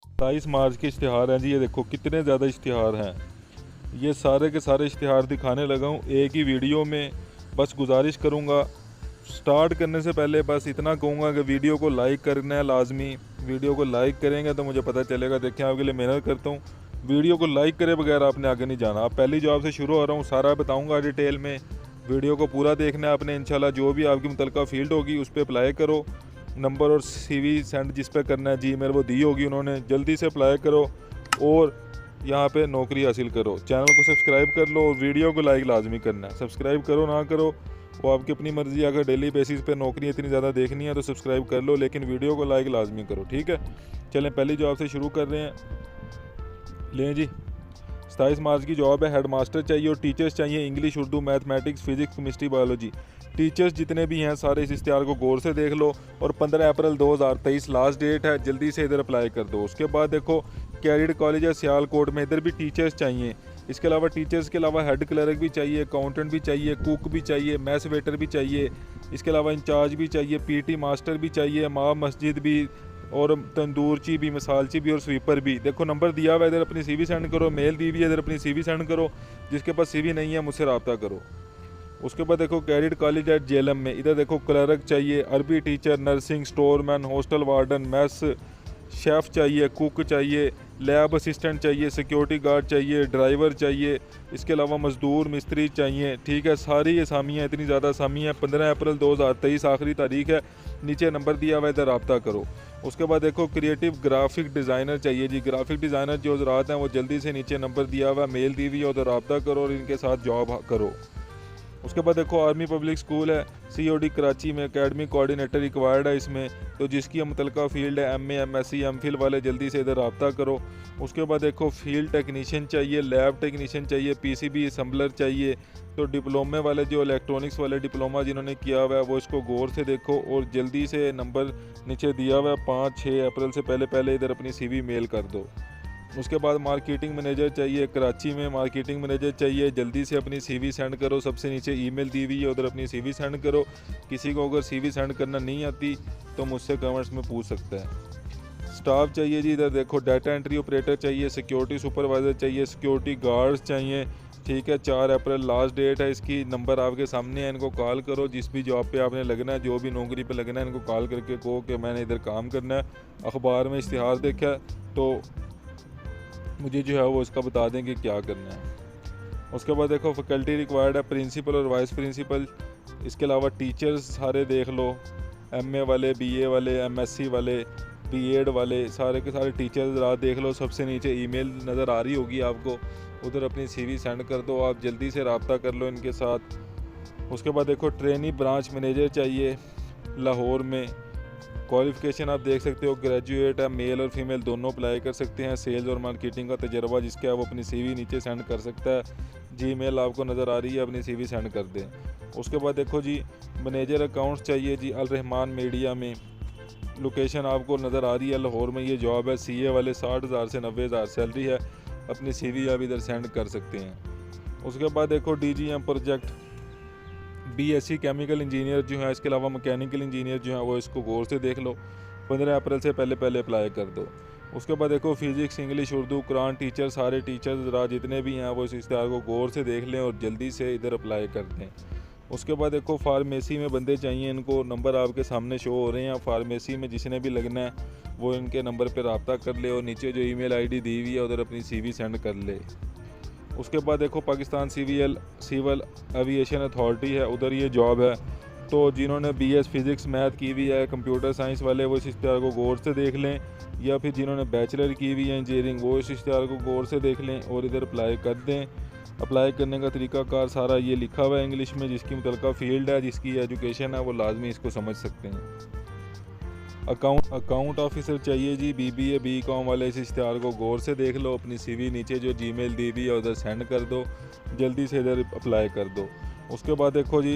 27 मार्च के इश्तिहार हैं जी। ये देखो कितने ज़्यादा इश्तिहार हैं। ये सारे के सारे इश्तिहार दिखाने लगा हूँ एक ही वीडियो में। बस गुजारिश करूँगा, स्टार्ट करने से पहले बस इतना कहूँगा कि वीडियो को लाइक करना है लाजमी। वीडियो को लाइक करेंगे तो मुझे पता चलेगा। देखें, आपके लिए मेहनत करता हूँ। वीडियो को लाइक करे बगैर आपने आगे नहीं जाना। आप पहली जॉब से शुरू हो रहा हूँ, सारा बताऊँगा डिटेल में। वीडियो को पूरा देखना है आपने। इंशाल्लाह जो भी आपकी मुतलका फील्ड होगी उस पर अप्लाई करो। नंबर और CV सेंड जिस पे करना है, जीमेल वो दी होगी उन्होंने। जल्दी से अप्लाई करो और यहाँ पे नौकरी हासिल करो। चैनल को सब्सक्राइब कर लो और वीडियो को लाइक लाजमी करना है। सब्सक्राइब करो ना करो वो आपकी अपनी मर्ज़ी। अगर डेली बेसिस पे नौकरी इतनी ज़्यादा देखनी है तो सब्सक्राइब कर लो, लेकिन वीडियो को लाइक लाजमी करो, ठीक है। चलें पहली जॉब से शुरू कर रहे हैं। लें जी, 27 मार्च की जॉब है। हेड मास्टर चाहिए और टीचर्स चाहिए English, Urdu, mathematics, physics, chemistry, biology. Teachers जितने भी हैं सारे इस इश्तिहार को गौर से देख लो। और 15 अप्रैल 2023 लास्ट डेट है। जल्दी से इधर अप्लाई कर दो। उसके बाद देखो कैरियर कॉलेज है सियालकोट में, इधर भी टीचर्स चाहिए। इसके अलावा टीचर्स के अलावा हेड क्लर्क भी चाहिए, अकाउंटेंट भी चाहिए, कुक भी चाहिए, मैस वेटर भी चाहिए। इसके अलावा इंचार्ज भी चाहिए, PT मास्टर भी चाहिए, इमाम मस्जिद भी, और तंदूरची भी, मसालची भी और स्वीपर भी। देखो नंबर दिया हुआ है, इधर अपनी CV सेंड करो। मेल दी हुई है, इधर अपनी CV सेंड करो। जिसके पास CV नहीं है मुझसे रब्ता करो। उसके बाद देखो कैरियर कॉलेज है JLM में, इधर देखो क्लर्क चाहिए, अरबी teacher, nursing, storeman, hostel warden, mess chef चाहिए, कुक चाहिए, लैब असिस्टेंट चाहिए, सिक्योरिटी गार्ड चाहिए, ड्राइवर चाहिए। इसके अलावा मज़दूर मिस्त्री चाहिए, ठीक है। सारी असामियाँ, इतनी ज़्यादा असामियाँ हैं। 15 अप्रैल 2023 आखिरी तारीख है। नीचे नंबर दिया हुआ है, इधर रब्ता करो। उसके बाद देखो क्रिएटिव ग्राफिक डिज़ाइनर चाहिए जी। ग्राफिक डिज़ाइनर जो हज़रात हैं वो जल्दी से नीचे नंबर दिया हुआ है, मेल दी हुई है, उधर रब्ता करो और इनके साथ जॉब करो। उसके बाद देखो आर्मी पब्लिक स्कूल है COD कराची में, एकेडमिक कोऑर्डिनेटर रिक्वायर्ड है इसमें। तो जिसकी मुतलका फील्ड है MA, MSc, MPhil वाले जल्दी से इधर रब्ता करो। उसके बाद देखो फील्ड टेक्नीशियन चाहिए, लैब टेक्नीशियन चाहिए, PCB असम्बलर चाहिए। तो डिप्लोमे वाले जो इलेक्ट्रॉनिक्स वाले डिप्लोमा जिन्होंने किया हुआ है वो इसको गौर से देखो और जल्दी से नंबर नीचे दिया हुआ है 5-6 अप्रैल से पहले इधर अपनी CV मेल कर दो। उसके बाद मार्केटिंग मैनेजर चाहिए, कराची में मार्केटिंग मैनेजर चाहिए। जल्दी से अपनी CV सेंड करो। सबसे नीचे ईमेल दी हुई है, उधर अपनी CV सेंड करो। किसी को अगर CV सेंड करना नहीं आती तो मुझसे कमेंट्स में पूछ सकता है। स्टाफ चाहिए जी, इधर देखो डाटा एंट्री ऑपरेटर चाहिए, सिक्योरिटी सुपरवाइज़र चाहिए, सिक्योरिटी गार्ड्स चाहिए, ठीक है। 4 अप्रैल लास्ट डेट है इसकी। नंबर आपके सामने है, इनको कॉल करो। जिस भी जॉब पे आपने लगना है, जो भी नौकरी पे लगना है, इनको कॉल करके कहो कि मैंने इधर काम करना है, अखबार में इश्तिहार देखा है, तो मुझे जो है वो इसका बता दें कि क्या करना है। उसके बाद देखो फैकल्टी रिक्वायर्ड है, प्रिंसिपल और वाइस प्रिंसिपल। इसके अलावा टीचर्स सारे देख लो, MA वाले, BA वाले, MSc वाले, B.Ed वाले, सारे के सारे टीचर्स रात देख लो। सबसे नीचे ईमेल नज़र आ रही होगी आपको, उधर अपनी CV सेंड कर दो। आप जल्दी से रब्ता कर लो इनके साथ। उसके बाद देखो ट्रेनी ब्रांच मैनेजर चाहिए लाहौर में। क्वालिफ़िकेशन आप देख सकते हो, ग्रेजुएट है, मेल और फीमेल दोनों अप्लाई कर सकते हैं। सेल्स और मार्केटिंग का तजर्बा जिसका है वो अपनी CV नीचे सेंड कर सकता है। जीमेल आपको नज़र आ रही है, अपनी CV सेंड कर दें। उसके बाद देखो जी मैनेजर अकाउंट्स चाहिए जी, अल रहमान मीडिया में। लोकेशन आपको नज़र आ रही है लाहौर में। ये जॉब है। CA वाले 60,000 से 90,000 सैलरी है। अपनी CV आप इधर सेंड कर सकते हैं। उसके बाद देखो DGM project, BSc chemical engineer जो है, इसके अलावा मैकेनिकल इंजीनियर जो है वो इसको गौर से देख लो। 15 अप्रैल से पहले अप्लाई कर दो। उसके बाद देखो physics, English, Urdu, Quran teacher, सारे टीचर्स ज़रा जितने भी हैं वो इस इश्तिहार को गौर से देख लें और जल्दी से इधर अप्लाई कर दें। उसके बाद देखो फार्मेसी में बंदे चाहिए, इनको नंबर आपके सामने शो हो रहे हैं। फार्मेसी में जिसने भी लगना है वो इनके नंबर पर रब्ता कर ले और नीचे जो ईमेल ID दी हुई है उधर अपनी CV सेंड कर ले। उसके बाद देखो पाकिस्तान सिविल एविएशन अथॉरिटी है, उधर ये जॉब है। तो जिन्होंने BS फिज़िक्स मैथ की हुई है, कंप्यूटर साइंस वाले, वो इस इश्तिहार को गौर से देख लें। या फिर जिन्होंने बैचलर की हुई है इंजीनियरिंग, वो इस इश्तिहार को गौर से देख लें और इधर अप्लाई कर दें। अप्लाई करने का तरीक़ाकार सारा ये लिखा हुआ है इंग्लिश में। जिसकी मुतलका फील्ड है, जिसकी एजुकेशन है, वो लाजमी इसको समझ सकते हैं। अकाउंट ऑफिसर चाहिए जी, BBA BCom वाले इस इश्तिहार को गौर से देख लो। अपनी CV नीचे जो जीमेल दी हुई है उधर सेंड कर दो। जल्दी से इधर अप्लाई कर दो। उसके बाद देखो जी